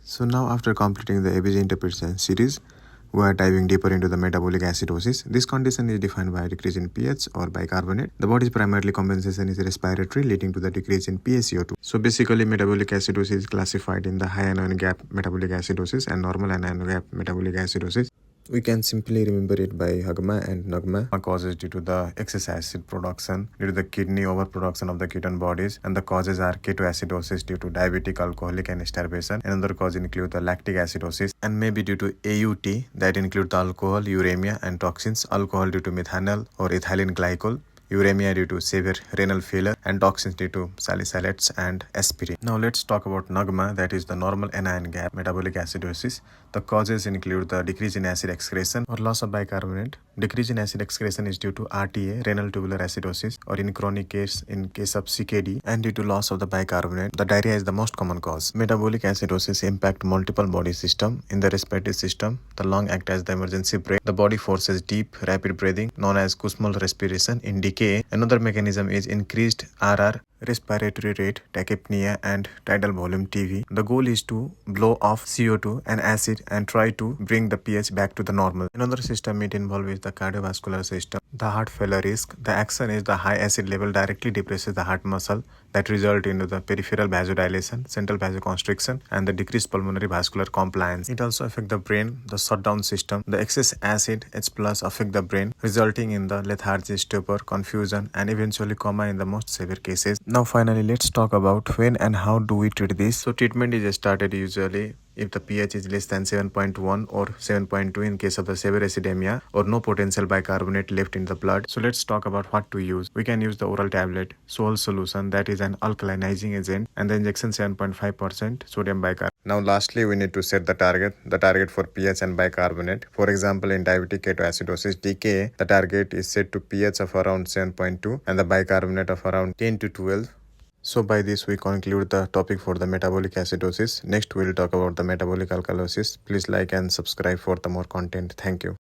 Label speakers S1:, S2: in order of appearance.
S1: So now after completing the ABC interpretation series, we are diving deeper into the metabolic acidosis. This condition is defined by a decrease in pH or bicarbonate. The body's primarily compensation is respiratory, leading to the decrease in PaCO2. So basically, metabolic acidosis is classified in the high anion gap metabolic acidosis and normal anion gap metabolic acidosis. We can simply remember it by HAGMA and NAGMA. Causes due to the excess acid production due to the kidney overproduction of the ketone bodies, and the causes are ketoacidosis due to diabetic, alcoholic, and starvation. Another cause include the lactic acidosis and maybe due to AUT, that include the alcohol, uremia, and toxins. Alcohol due to methanol or ethylene glycol, uremia due to severe renal failure, and toxins due to salicylates and aspirin. Now let's talk about NAGMA, that is the normal anion gap metabolic acidosis. The causes include the decrease in acid excretion or loss of bicarbonate. Decrease in acid excretion is due to RTA, renal tubular acidosis, or in chronic case in case of CKD, and due to loss of the bicarbonate. The diarrhea is the most common cause. Metabolic acidosis impact multiple body system. In the respiratory system, the lung act as the emergency brake. The body forces deep, rapid breathing known as Kussmaul respiration. In decay, another mechanism is increased RR, respiratory rate, tachypnea, and tidal volume (TV). The goal is to blow off CO2 and acid and try to bring the pH back to the normal. Another system it involves the cardiovascular system. The heart failure risk. The action is the high acid level directly depresses the heart muscle, that result into the peripheral vasodilation, central vasoconstriction, and the decreased pulmonary vascular compliance. It also affects the brain, the shutdown system. The excess acid H+ affect the brain, resulting in the lethargy, stupor, confusion, and eventually coma in the most severe cases. Now finally, let's talk about when and how do we treat this. So treatment is started usually if the pH is less than 7.1 or 7.2 in case of the severe acidemia or no potential bicarbonate left in the blood. So let's talk about what to use. We can use the oral tablet, Sol solution, that is an alkalinizing agent, and the injection 7.5% sodium bicarbonate. Now lastly, we need to set the target for pH and bicarbonate. For example, in diabetic ketoacidosis DKA, the target is set to pH of around 7.2 and the bicarbonate of around 10 to 12. So by this we conclude the topic for the metabolic acidosis. Next we will talk about the metabolic alkalosis. Please like and subscribe for the more content. Thank you.